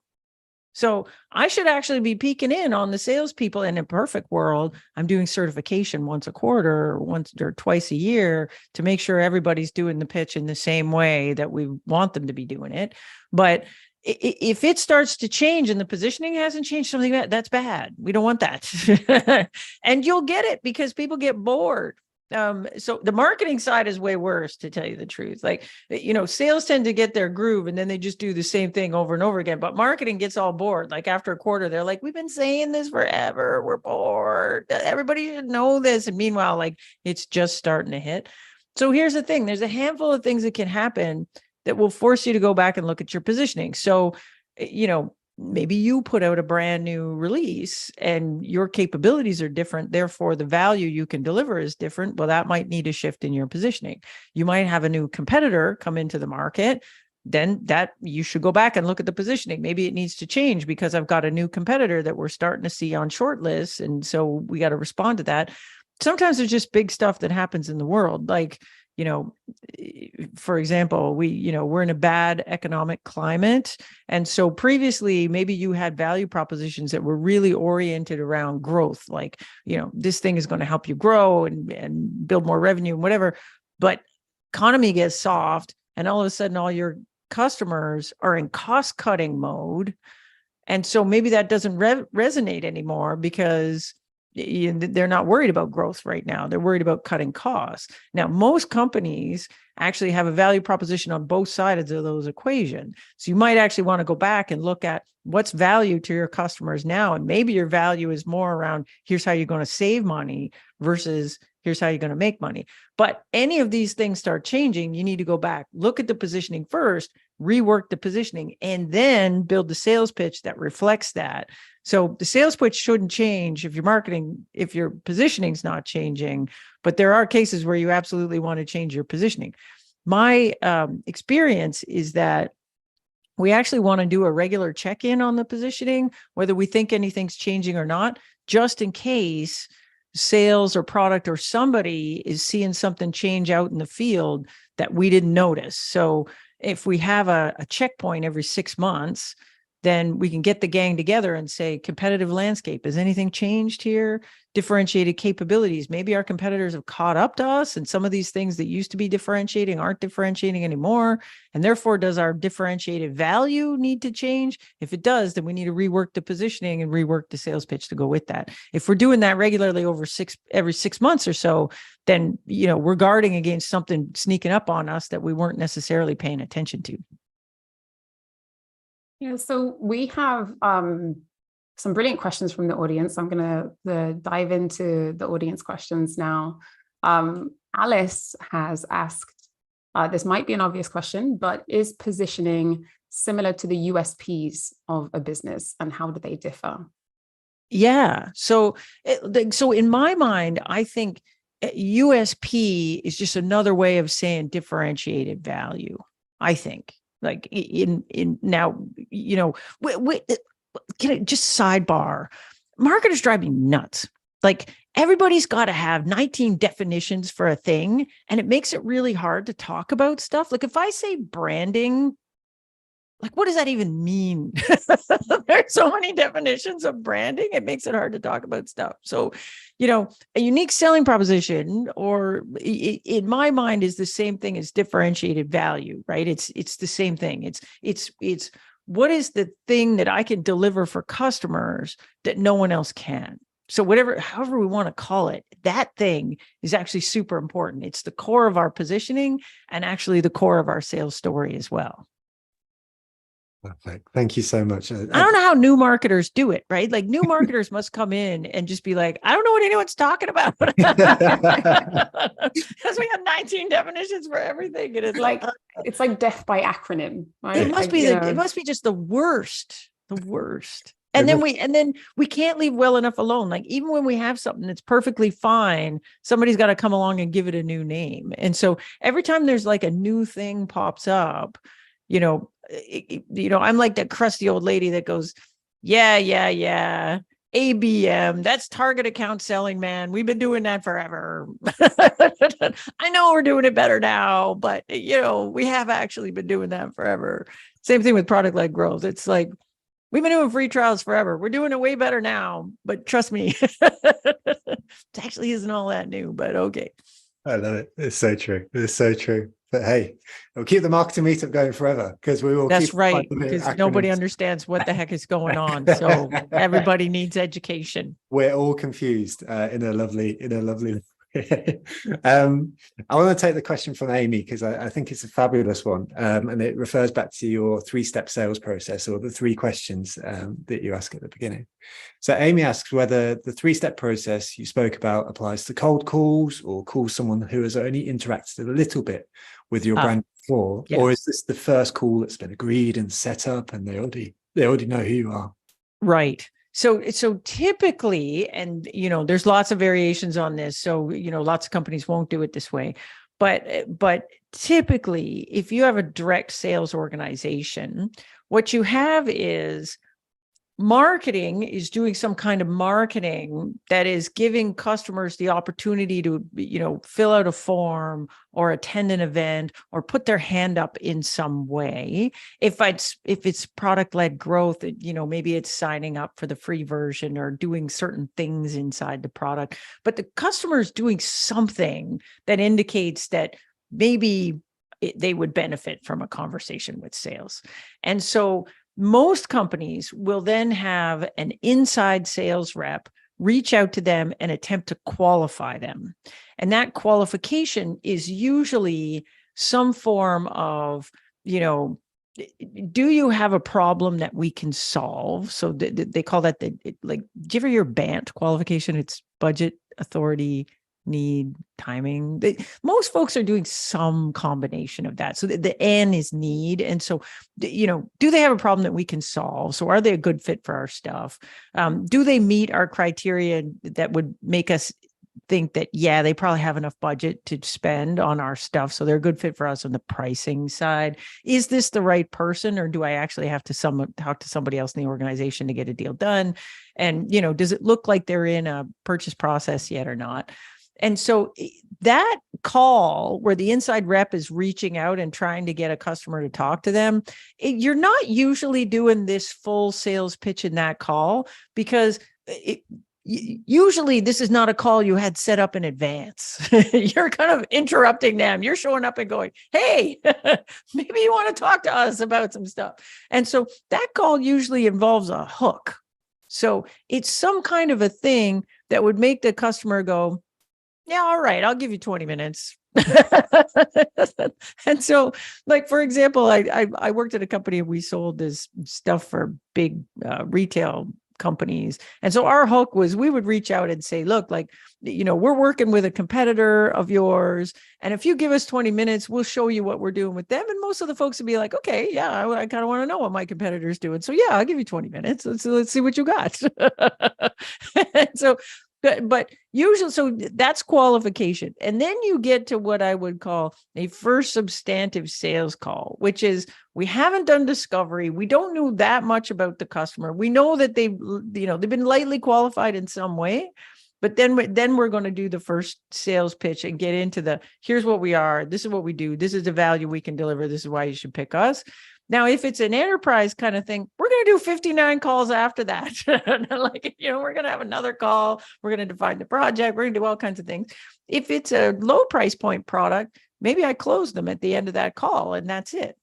So I should actually be peeking in on the salespeople. In a perfect world, I'm doing certification once a quarter, once or twice a year to make sure everybody's doing the pitch in the same way that we want them to be doing it. But if it starts to change and the positioning hasn't changed, something that's bad. We don't want that. And you'll get it because people get bored. So the marketing side is way worse, to tell you the truth. Like, you know, sales tend to get their groove and then they just do the same thing over and over again. But marketing gets all bored. Like after a quarter, they're like, we've been saying this forever. We're bored. Everybody should know this. And meanwhile, like, it's just starting to hit. So here's the thing. There's a handful of things that can happen that will force you to go back and look at your positioning. So, you know, maybe you put out a brand new release and your capabilities are different. Therefore, the value you can deliver is different. Well, that might need a shift in your positioning. You might have a new competitor come into the market. Then that you should go back and look at the positioning. Maybe it needs to change because I've got a new competitor that we're starting to see on short lists. And so we got to respond to that. Sometimes there's just big stuff that happens in the world. Like, you know, for example, we're in a bad economic climate. And so previously, maybe you had value propositions that were really oriented around growth. Like, you know, this thing is going to help you grow and build more revenue and whatever. But economy gets soft and all of a sudden all your customers are in cost cutting mode. And so maybe that doesn't resonate anymore because they're not worried about growth right now. They're worried about cutting costs. Now, most companies actually have a value proposition on both sides of those equation. So you might actually want to go back and look at what's value to your customers now. And maybe your value is more around here's how you're going to save money versus here's how you're going to make money. But any of these things start changing, you need to go back, look at the positioning first, rework the positioning, and then build the sales pitch that reflects that. So the sales pitch shouldn't change if your positioning's not changing, but there are cases where you absolutely want to change your positioning. My experience is that we actually want to do a regular check-in on the positioning, whether we think anything's changing or not, just in case sales or product or somebody is seeing something change out in the field that we didn't notice. So if we have a checkpoint every 6 months, then we can get the gang together and say, competitive landscape, has anything changed here? Differentiated capabilities. Maybe our competitors have caught up to us, and some of these things that used to be differentiating aren't differentiating anymore. And therefore, does our differentiated value need to change? If it does, then we need to rework the positioning and rework the sales pitch to go with that. If we're doing that regularly every 6 months or so, then, we're guarding against something sneaking up on us that we weren't necessarily paying attention to. Yeah, so we have some brilliant questions from the audience. I'm going to dive into the audience questions now. Alice has asked, this might be an obvious question, but is positioning similar to the USPs of a business, and how do they differ? Yeah. So in my mind, I think USP is just another way of saying differentiated value, I think. Like in now, can I just sidebar? Marketers drive me nuts. Like, everybody's got to have 19 definitions for a thing, and it makes it really hard to talk about stuff. Like, if I say branding, like, what does that even mean? There's so many definitions of branding. It makes it hard to talk about stuff. So, a unique selling proposition, or in my mind, is the same thing as differentiated value, right? It's the same thing. It's what is the thing that I can deliver for customers that no one else can? So however we want to call it, that thing is actually super important. It's the core of our positioning and actually the core of our sales story as well. Perfect. Thank you so much. I don't know how new marketers do it, right? Like, new marketers must come in and just be like, I don't know what anyone's talking about. Because we have 19 definitions for everything. And it's like death by acronym, right? It must it must be just the worst. And then we can't leave well enough alone. Like, even when we have something that's perfectly fine, somebody's got to come along and give it a new name. And so every time there's like a new thing pops up, I'm like that crusty old lady that goes, yeah, ABM, that's target account selling, man. We've been doing that forever. I know we're doing it better now, but we have actually been doing that forever. Same thing with product-led growth. It's like, we've been doing free trials forever. We're doing it way better now, but trust me, it actually isn't all that new, but okay. I love it. It's so true. It's so true. But hey, we'll keep the marketing meetup going forever, because we will. That's right, because nobody understands what the heck is going on. So everybody needs education. We're all confused in a lovely way. I want to take the question from Amy, because I think it's a fabulous one, and it refers back to your 3-step sales process, or the 3 questions that you ask at the beginning. So Amy asks whether the 3-step process you spoke about applies to cold calls, or calls someone who has only interacted a little bit with your brand before, yes. Or is this the first call that's been agreed and set up, and they already know who you are? Right. So typically, and there's lots of variations on this. So lots of companies won't do it this way, but typically, if you have a direct sales organization, what you have is marketing is doing some kind of marketing that is giving customers the opportunity to, fill out a form or attend an event or put their hand up in some way. If it's product-led growth, maybe it's signing up for the free version or doing certain things inside the product, but the customer is doing something that indicates that maybe they would benefit from a conversation with sales. And so most companies will then have an inside sales rep reach out to them and attempt to qualify them. And that qualification is usually some form of, do you have a problem that we can solve? So they call that do you ever hear BANT qualification? It's budget, authority, need, timing. Most folks are doing some combination of that. So the N is need. And so, do they have a problem that we can solve? So are they a good fit for our stuff? Do they meet our criteria that would make us think that, yeah, they probably have enough budget to spend on our stuff, so they're a good fit for us on the pricing side? Is this the right person, or do I actually have to talk to somebody else in the organization to get a deal done? And, does it look like they're in a purchase process yet or not? And so that call where the inside rep is reaching out and trying to get a customer to talk to them, you're not usually doing this full sales pitch in that call, because usually this is not a call you had set up in advance. You're kind of interrupting them. You're showing up and going, hey, maybe you want to talk to us about some stuff. And so that call usually involves a hook. So it's some kind of a thing that would make the customer go, yeah, all right, I'll give you 20 minutes. And so, like, for example, I worked at a company and we sold this stuff for big retail companies. And so our hook was, we would reach out and say, look, like, we're working with a competitor of yours. And if you give us 20 minutes, we'll show you what we're doing with them. And most of the folks would be like, okay, yeah, I kind of want to know what my competitor's doing. So yeah, I'll give you 20 minutes. Let's see what you got. And so, but usually, so that's qualification. And then you get to what I would call a first substantive sales call, which is, we haven't done discovery. We don't know that much about the customer. We know that they've been lightly qualified in some way, but then we're going to do the first sales pitch and get into here's what we are. This is what we do. This is the value we can deliver. This is why you should pick us. Now, if it's an enterprise kind of thing, we're going to do 59 calls after that. We're going to have another call. We're going to define the project. We're going to do all kinds of things. If it's a low price point product, maybe I close them at the end of that call and that's it.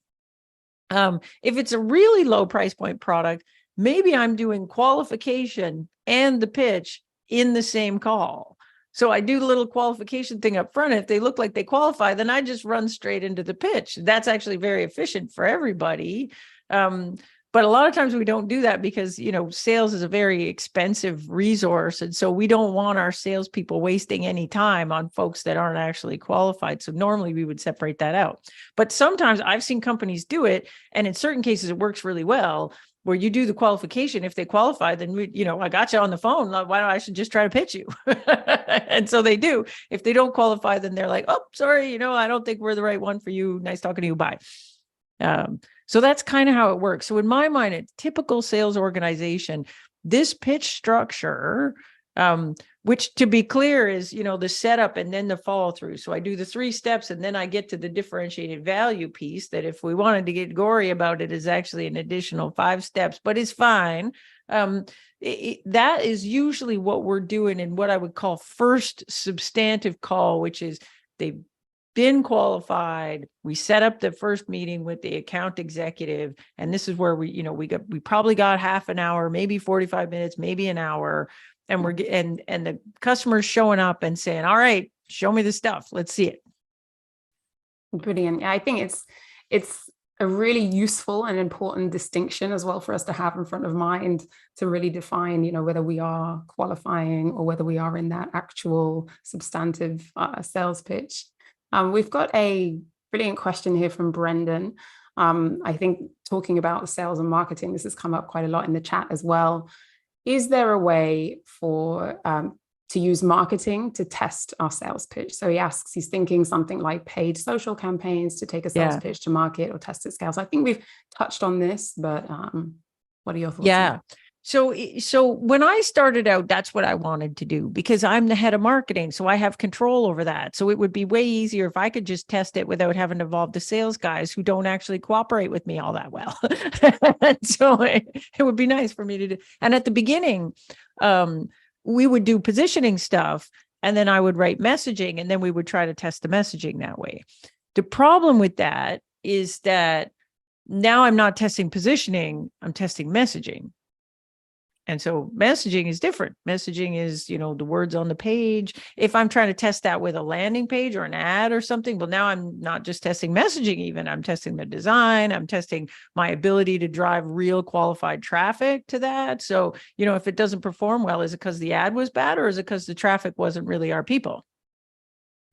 If it's a really low price point product, maybe I'm doing qualification and the pitch in the same call. So I do the little qualification thing up front. If they look like they qualify, then I just run straight into the pitch. That's actually very efficient for everybody. But a lot of times we don't do that because, sales is a very expensive resource. And so we don't want our salespeople wasting any time on folks that aren't actually qualified. So normally we would separate that out. But sometimes I've seen companies do it. And in certain cases, it works really well, where you do the qualification. If they qualify, then I got you on the phone. Why don't I should just try to pitch you? And so they do. If they don't qualify, then they're like, oh, sorry, I don't think we're the right one for you. Nice talking to you. Bye. So that's kind of how it works. So in my mind, a typical sales organization, this pitch structure, which to be clear is, the setup and then the follow through. So I do the 3 steps and then I get to the differentiated value piece that, if we wanted to get gory about it, is actually an additional 5 steps, but it's fine. That is usually what we're doing in what I would call first substantive call, which is they've been qualified. We set up the first meeting with the account executive. And this is where we probably got half an hour, maybe 45 minutes, maybe an hour. And and the customer's showing up and saying, all right, show me the stuff. Let's see it. Brilliant. Yeah, I think it's a really useful and important distinction as well for us to have in front of mind to really define, whether we are qualifying or whether we are in that actual substantive sales pitch. We've got a brilliant question here from Brendan. I think talking about sales and marketing, this has come up quite a lot in the chat as well. Is there a way for to use marketing to test our sales pitch? So he asks, he's thinking something like paid social campaigns to take a sales pitch to market or test at scale. So I think we've touched on this, but what are your thoughts? Yeah. So when I started out, that's what I wanted to do because I'm the head of marketing. So I have control over that. So it would be way easier if I could just test it without having to involve the sales guys who don't actually cooperate with me all that well. And so it would be nice for me to do. And at the beginning, we would do positioning stuff and then I would write messaging and then we would try to test the messaging that way. The problem with that is that now I'm not testing positioning, I'm testing messaging. And so messaging is different. Messaging is, the words on the page. If I'm trying to test that with a landing page or an ad or something, well, now I'm not just testing messaging even. I'm testing the design. I'm testing my ability to drive real qualified traffic to that. So, if it doesn't perform well, is it because the ad was bad or is it because the traffic wasn't really our people?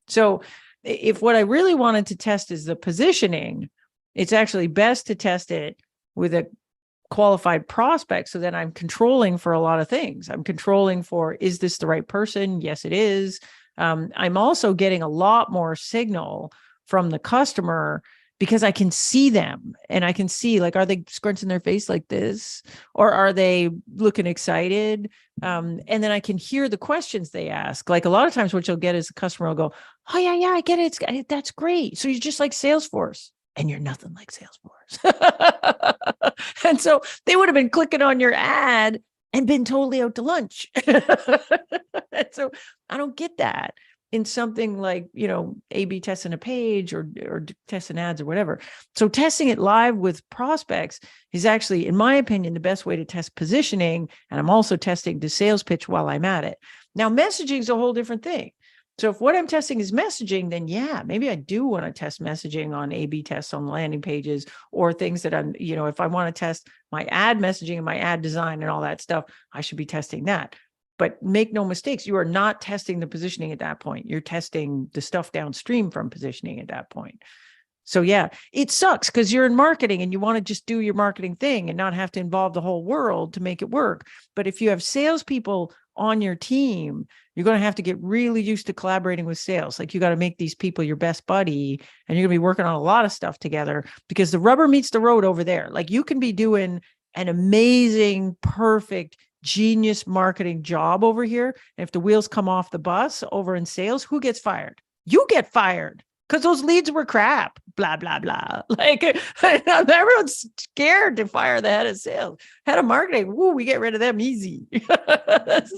So if what I really wanted to test is the positioning, it's actually best to test it with a qualified prospect. So then I'm controlling for a lot of things. I'm controlling for, is this the right person? Yes, it is. I'm also getting a lot more signal from the customer because I can see them and I can see, like, are they scrunching their face like this, or are they looking excited? And then I can hear the questions they ask. Like, a lot of times what you'll get is the customer will go, oh yeah, I get it. That's great. So you're just like Salesforce, and you're nothing like Salesforce. And so they would have been clicking on your ad and been totally out to lunch. And so I don't get that in something like, A/B testing a page or testing ads or whatever. So testing it live with prospects is actually, in my opinion, the best way to test positioning. And I'm also testing the sales pitch while I'm at it. Now, messaging is a whole different thing. So if what I'm testing is messaging, then yeah, maybe I do want to test messaging on A/B tests on landing pages, or things that I'm, if I want to test my ad messaging and my ad design and all that stuff, I should be testing that. But make no mistakes, you are not testing the positioning at that point. You're testing the stuff downstream from positioning at that point. So yeah, it sucks because you're in marketing and you want to just do your marketing thing and not have to involve the whole world to make it work. But if you have salespeople on your team, you're going to have to get really used to collaborating with sales. Like, you got to make these people your best buddy, and you're going to be working on a lot of stuff together, because the rubber meets the road over there. Like, you can be doing an amazing, perfect, genius marketing job over here, and if the wheels come off the bus over in sales, who gets fired? You get fired, because those leads were crap, blah, blah, blah. Like, everyone's scared to fire the head of sales, head of marketing. Woo, we get rid of them easy.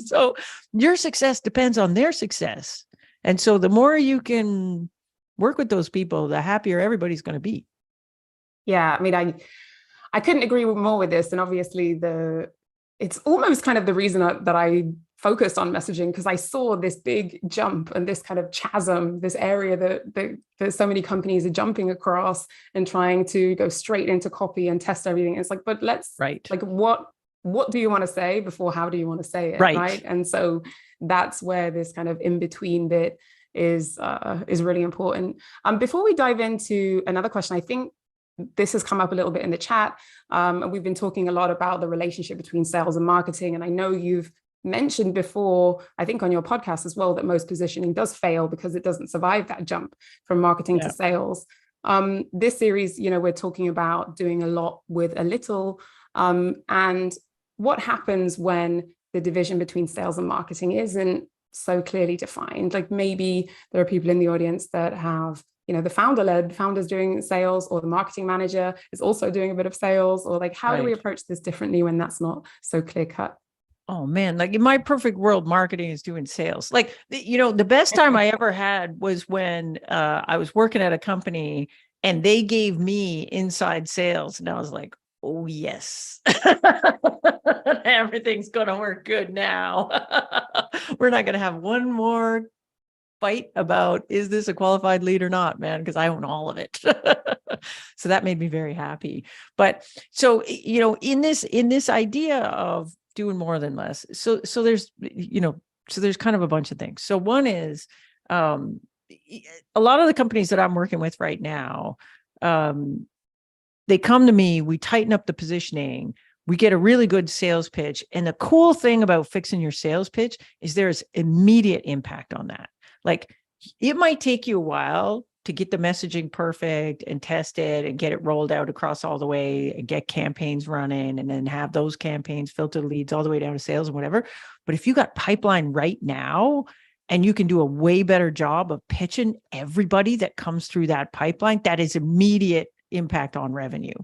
So your success depends on their success. And so the more you can work with those people, the happier everybody's going to be. Yeah, I mean, I couldn't agree more with this. And obviously it's almost kind of the reason that I focused on messaging, because I saw this big jump and this kind of chasm, this area that so many companies are jumping across and trying to go straight into copy and test everything. It's like, but let's, right. Like, what do you want to say before how do you want to say it? Right. And so that's where this kind of in-between bit is really important. Before we dive into another question, I think this has come up a little bit in the chat. And we've been talking a lot about the relationship between sales and marketing. And I know you've mentioned before, I think on your podcast as well, that most positioning does fail because it doesn't survive that jump from marketing to sales. This series, we're talking about doing a lot with a little, and what happens when the division between sales and marketing isn't so clearly defined. Like, maybe there are people in the audience that have, the founders doing sales, or the marketing manager is also doing a bit of sales, or like, how do we approach this differently when that's not so clear cut? Oh man, like, in my perfect world, marketing is doing sales. Like, the best time I ever had was when I was working at a company and they gave me inside sales, and I was like, oh yes, everything's going to work good now. We're not going to have one more fight about, is this a qualified lead or not, man, because I own all of it. So that made me very happy. But so, in this idea of doing more than less, so there's kind of a bunch of things. So one is, a lot of the companies that I'm working with right now, they come to me, we tighten up the positioning, we get a really good sales pitch. And the cool thing about fixing your sales pitch is there's immediate impact on that. Like, it might take you a while to get the messaging perfect and test it and get it rolled out across all the way and get campaigns running, and then have those campaigns filter leads all the way down to sales and whatever. But if you got pipeline right now, and you can do a way better job of pitching everybody that comes through that pipeline, that is immediate impact on revenue.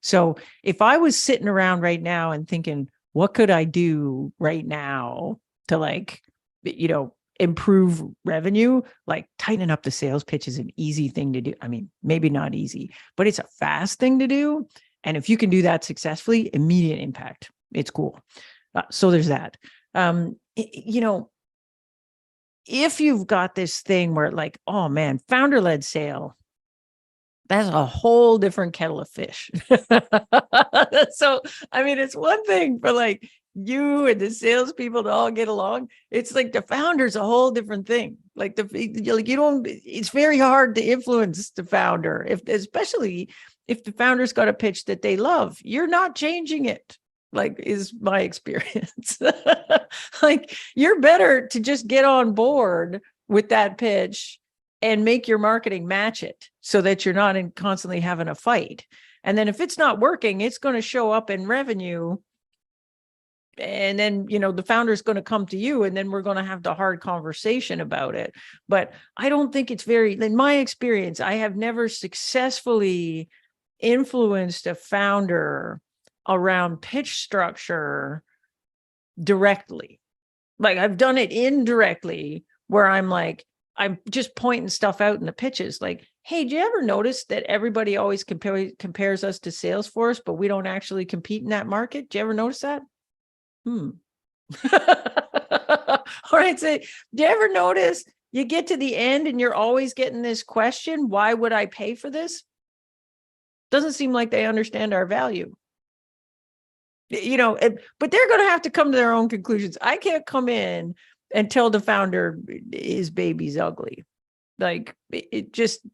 So if I was sitting around right now and thinking, what could I do right now to improve revenue, like tightening up the sales pitch is an easy thing to do. I mean, maybe not easy, but it's a fast thing to do. And if you can do that successfully, immediate impact, it's cool. So there's that. If you've got this thing where, like, oh man, founder-led sale, that's a whole different kettle of fish. So, I mean, it's one thing for like you and the salespeople to all get along. It's like the founder's a whole different thing. Like it's very hard to influence the founder, especially if the founder's got a pitch that they love. You're not changing it, like, is my experience. Like, you're better to just get on board with that pitch and make your marketing match it. so that you're not constantly having a fight. And then if it's not working, it's going to show up in revenue. And then, the founder is going to come to you, and then we're going to have the hard conversation about it. But I don't think it's in my experience, I have never successfully influenced a founder around pitch structure directly. Like, I've done it indirectly, where I'm just pointing stuff out in the pitches. Like, hey, do you ever notice that everybody always compares us to Salesforce, but we don't actually compete in that market? Do you ever notice that? All right. So, do you ever notice you get to the end and you're always getting this question, why would I pay for this? Doesn't seem like they understand our value. But they're going to have to come to their own conclusions. I can't come in and tell the founder his baby's ugly. Like, it's just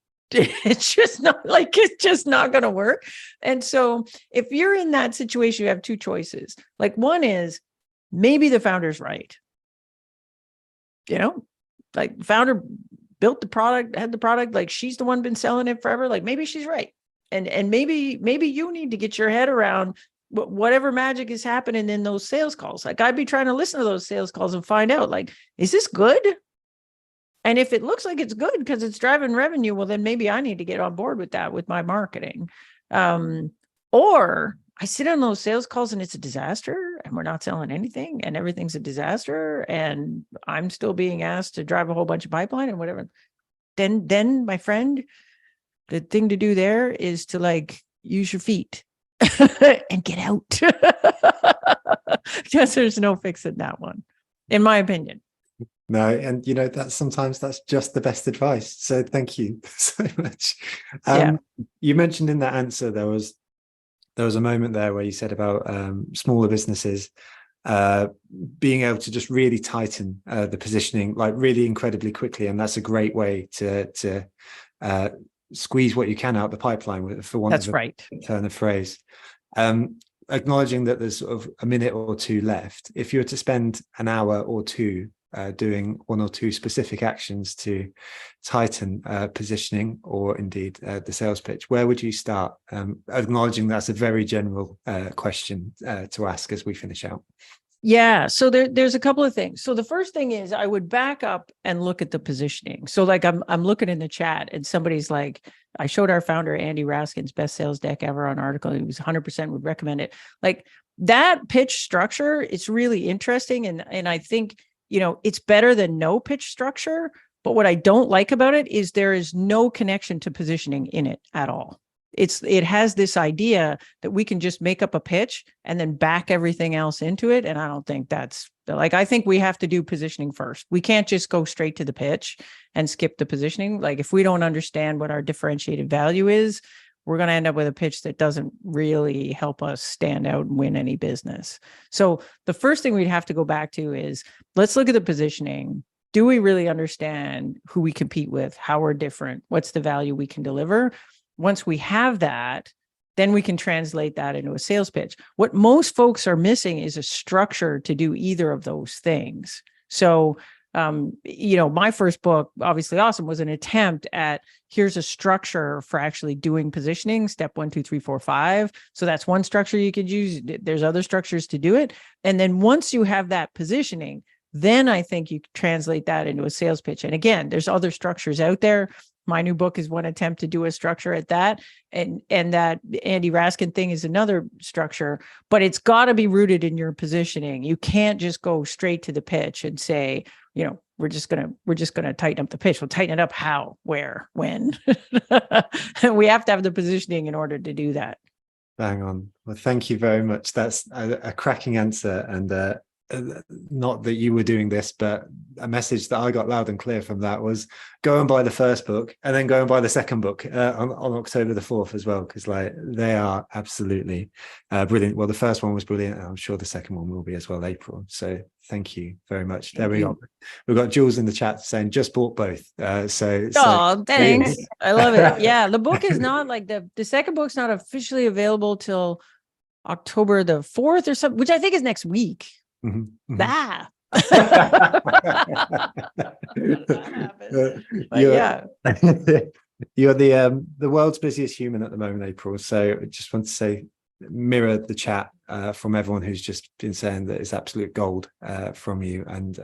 not going to work. And so if you're in that situation, you have two choices. Like, one is maybe the founder's right. Like, founder built the product, had the product, like, she's the one been selling it forever. Like, maybe she's right. And maybe you need to get your head around whatever magic is happening in those sales calls. Like, I'd be trying to listen to those sales calls and find out, like, is this good? And if it looks like it's good because it's driving revenue, well, then maybe I need to get on board with that with my marketing. Or I sit on those sales calls and it's a disaster and we're not selling anything and everything's a disaster and I'm still being asked to drive a whole bunch of pipeline and whatever. Then my friend, the thing to do there is to use your feet and get out. Because there's no fixing that one, in my opinion. No, and sometimes that's just the best advice. So thank you so much. You mentioned in that answer there was a moment there where you said about smaller businesses being able to just really tighten the positioning, like, really incredibly quickly, and that's a great way to squeeze what you can out the pipeline, for want of a turn of phrase. Acknowledging that there's sort of a minute or two left, if you were to spend an hour or two doing one or two specific actions to tighten positioning or indeed the sales pitch, where would you start? Acknowledging that's a very general question to ask as we finish out. Yeah. So there's a couple of things. So the first thing is I would back up and look at the positioning. So I'm looking in the chat and somebody's like, I showed our founder, Andy Raskin's best sales deck ever on article. He was 100% would recommend it. Like, that pitch structure, it's really interesting. And I think, it's better than no pitch structure. But what I don't like about it is there is no connection to positioning in it at all. It has this idea that we can just make up a pitch and then back everything else into it. And I don't think that's I think we have to do positioning first. We can't just go straight to the pitch and skip the positioning. Like, if we don't understand what our differentiated value is, we're going to end up with a pitch that doesn't really help us stand out and win any business. So the first thing we'd have to go back to is, let's look at the positioning. Do we really understand who we compete with, how we're different, what's the value we can deliver? Once we have that, then we can translate that into a sales pitch. What most folks are missing is a structure to do either of those things. So, my first book, Obviously Awesome, was an attempt at, here's a structure for actually doing positioning, step 1, 2, 3, 4, 5. So that's one structure you could use. There's other structures to do it. And then once you have that positioning, then I think you translate that into a sales pitch. And again, there's other structures out there. My new book is one attempt to do a structure at that. And that Andy Raskin thing is another structure, but it's got to be rooted in your positioning. You can't just go straight to the pitch and say, we're just going to tighten up the pitch. We'll tighten it up how, where, when. We have to have the positioning in order to do that. Bang on. Well, thank you very much. That's a cracking answer. And not that you were doing this, but a message that I got loud and clear from that was, go and buy the first book and then go and buy the second book on October the 4th as well, because they are absolutely brilliant. Well, the first one was brilliant, and I'm sure the second one will be as well, April. So thank you very much. There we go. We've got Jules in the chat saying just bought both. So thanks. I love it. Yeah, the book is not the second book's not officially available till October the 4th or something, which I think is next week. Mm-hmm. That yeah. You're the world's busiest human at the moment, April. So I just want to say, mirror the chat from everyone who's just been saying that it's absolute gold from you. And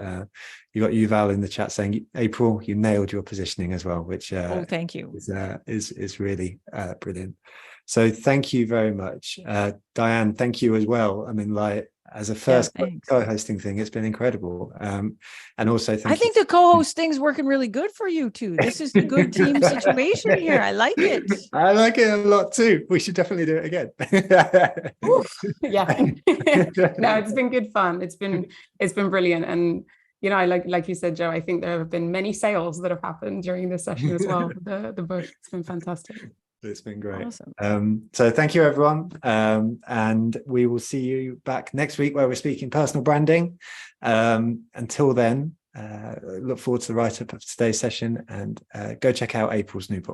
you got Yuval in the chat saying, April, you nailed your positioning as well, which thank you. is really brilliant. So thank you very much. Diane, thank you as well. I mean, like, as a first co-hosting thing, it's been incredible. And also I think the co-host thing's working really good for you too. This is a good team situation here. I like it. I like it a lot too. We should definitely do it again. Yeah. No, it's been good fun. It's been brilliant. And you know, like you said, Joe, I think there have been many sales that have happened during this session as well. The book, it's been fantastic. It's been great. Awesome. So thank you, everyone. And we will see you back next week where we're speaking personal branding. Until then, look forward to the write-up of today's session, and go check out April's new book.